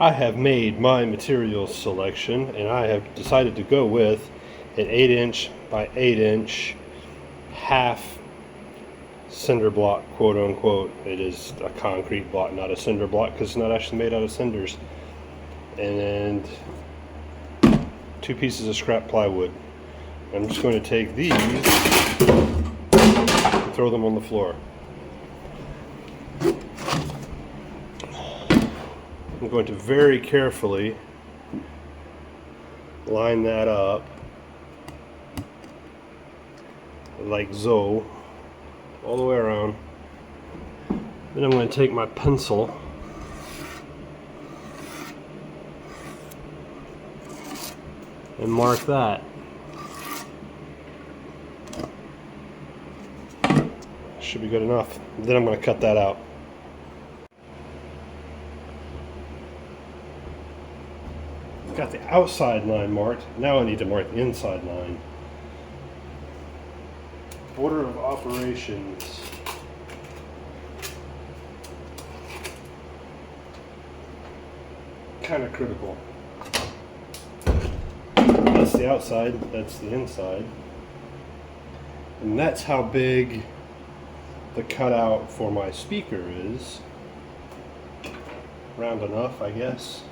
I have made my material selection and I have decided to go with an 8" by 8" half cinder block, quote unquote. It is a concrete block, not a cinder block, because it's not actually made out of cinders. And 2 pieces of scrap plywood. I'm just going to take these and throw them on the floor. I'm going to very carefully line that up like so, all the way around. Then I'm going to take my pencil and mark that. Should be good enough. Then I'm going to cut that out. Got the outside line marked. Now I need to mark the inside line. Order of operations. Kind of critical. That's the outside, that's the inside. And that's how big the cutout for my speaker is. Round enough, I guess.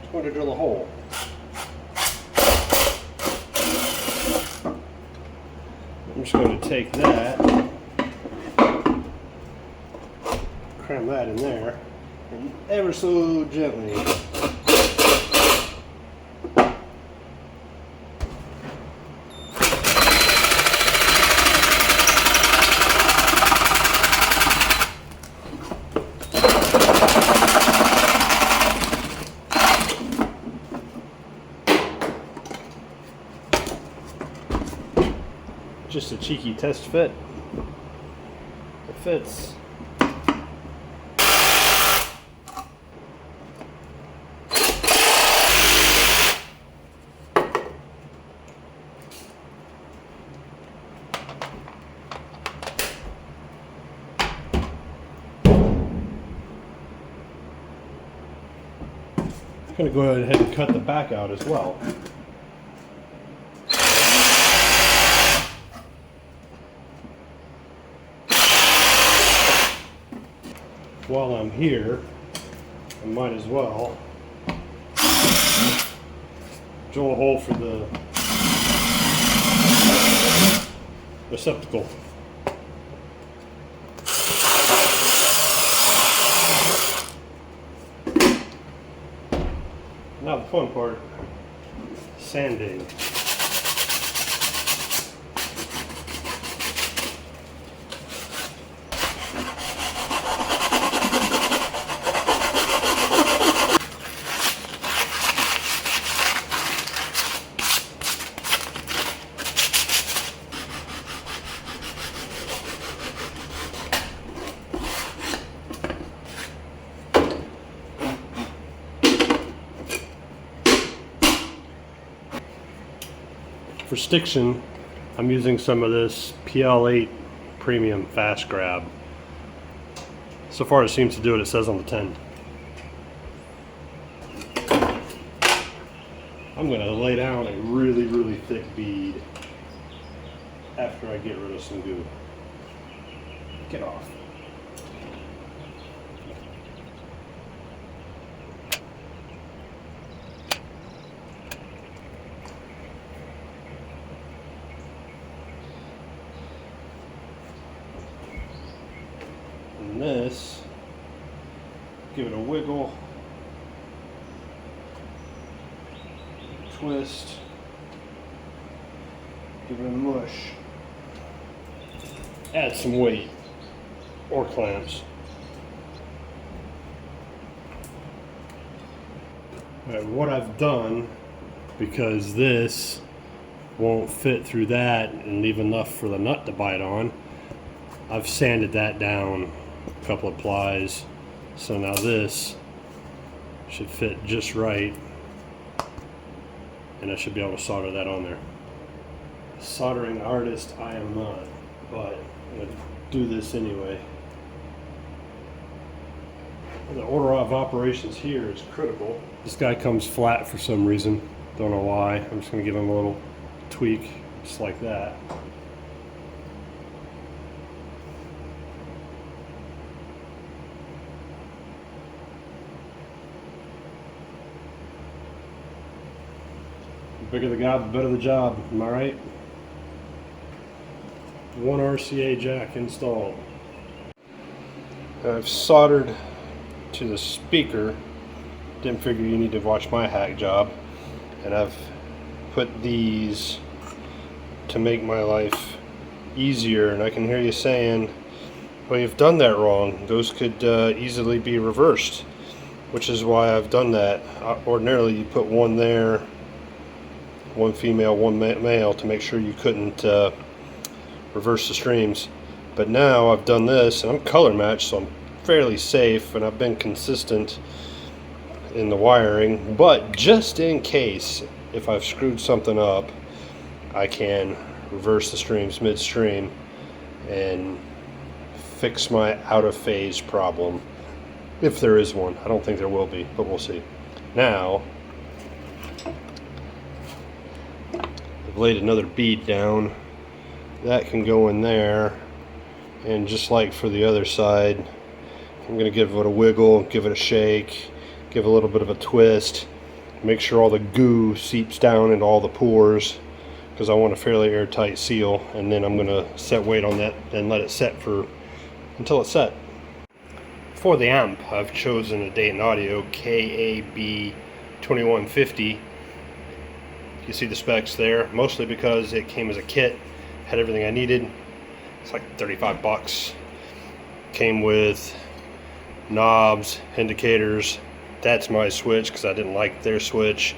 Just going to drill a hole. I'm just going to take that, cram that in there, and ever so gently just a cheeky test fit. It fits. I'm going to go ahead and cut the back out as well. While I'm here, I might as well drill a hole for the receptacle. Now the fun part, sanding. For stiction, I'm using some of this PL8 Premium Fast Grab. So far it seems to do what it says on the tin. I'm going to lay down a really thick bead after I get rid of some goo. Get off. And this, give it a wiggle, twist, give it a mush, add some weight or clamps. Alright, what I've done, because this won't fit through that and leave enough for the nut to bite on, I've sanded that down a couple of plies, so now this should fit just right, and I should be able to solder that on there. Soldering artist I am not, but I'm going to do this anyway. The order of operations here is critical. This guy comes flat for some reason. Don't know why. I'm just going to give him a little tweak, just like that. The bigger the guy, the better the job. Am I right? One RCA jack installed. I've soldered to the speaker. Didn't figure you need to watch my hack job. And I've put these to make my life easier. And I can hear you saying, well, you've done that wrong. Those could easily be reversed, which is why I've done that. Ordinarily, you put one there, one female, one male, to make sure you couldn't reverse the streams. But now I've done this, and I'm color matched, so I'm fairly safe, and I've been consistent in the wiring. But just in case, if I've screwed something up, I can reverse the streams midstream and fix my out of phase problem, if there is one. I don't think there will be, but we'll see. Now I've laid another bead down. That can go in there, and just like for the other side, I'm going to give it a wiggle, give it a shake, give a little bit of a twist, make sure all the goo seeps down into all the pores, because I want a fairly airtight seal. And then I'm going to set weight on that and let it set until it's set. For the amp, I've chosen a Dayton Audio KAB 2150. You see the specs there, mostly because it came as a kit, had everything I needed. It's like 35 bucks. Came with knobs, indicators. That's my switch because I didn't like their switch.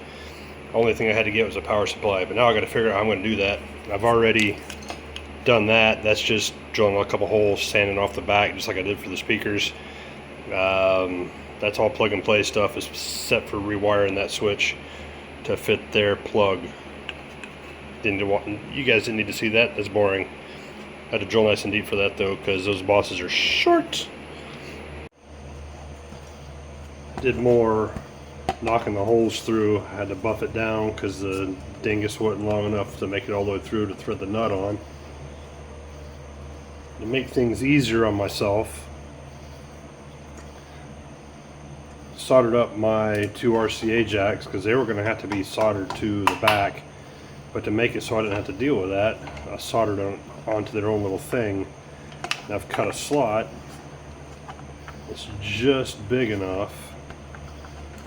Only thing I had to get was a power supply, but now I got to figure out how I'm going to do that. I've already done that. That's just drilling a couple holes, sanding off the back, just like I did for the speakers. That's all plug and play stuff, is set for rewiring that switch to fit their plug. You guys didn't need to see that. That's boring. I had to drill nice and deep for that though, because those bosses are short. I did more knocking the holes through. I had to buff it down because the dingus wasn't long enough to make it all the way through to thread the nut on. To make things easier on myself, soldered up my two RCA jacks because they were going to have to be soldered to the back. But to make it so I didn't have to deal with that, I soldered them onto their own little thing. And I've cut a slot. It's just big enough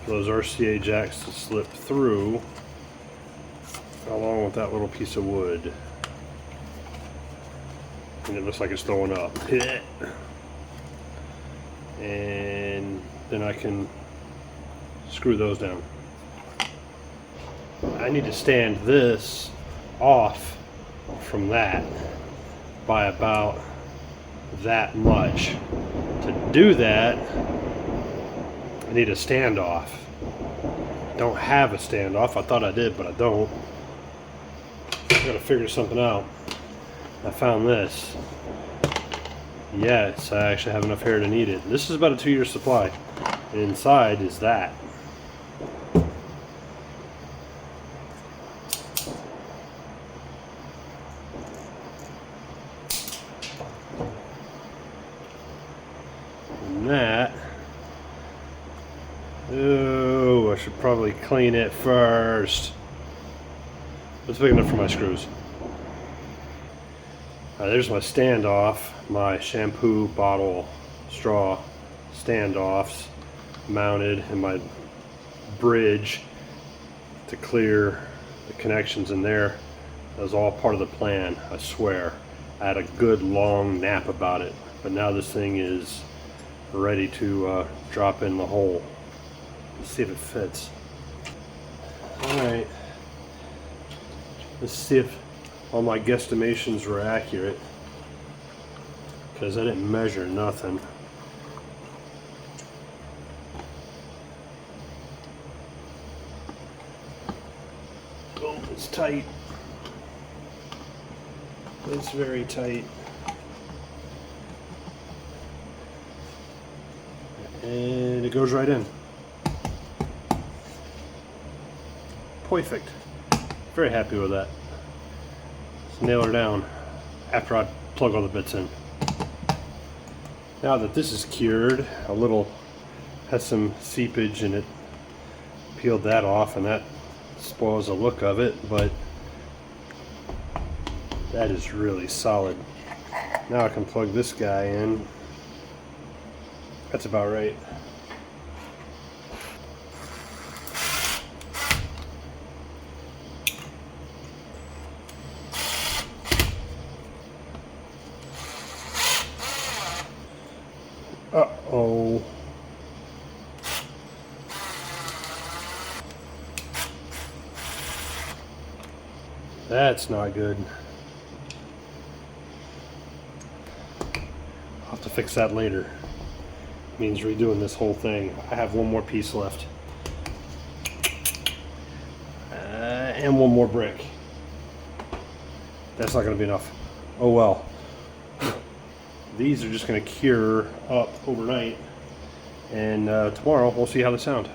for those RCA jacks to slip through, along with that little piece of wood. And it looks like it's throwing up. And then I can screw those down. I need to stand this off from that by about that much. To do that, I need a standoff. I don't have a standoff. I thought I did, but I don't. I gotta figure something out. I found this. Yes, I actually have enough hair to need it. This is about a 2-year supply. And inside is that. That, oh, I should probably clean it first. It's big enough for my screws. There's my standoff, my shampoo bottle straw standoffs mounted, and my bridge to clear the connections in there. That was all part of the plan, I swear. I had a good long nap about it, but now this thing is ready to drop in the hole. Let's see if it fits. Alright, let's see if all my guesstimations were accurate, because I didn't measure nothing. Oh, it's tight. It's very tight. And it goes right in. Perfect. Very happy with that. Let's nail her down after I plug all the bits in. Now that this is cured, a little has some seepage and it peeled that off, and that spoils the look of it, but that is really solid. Now I can plug this guy in. That's about right. Uh-oh. That's not good. I'll have to fix that later. Means redoing this whole thing. I have one more piece left. And one more brick. That's not going to be enough. Oh well. These are just going to cure up overnight. And tomorrow we'll see how they sound.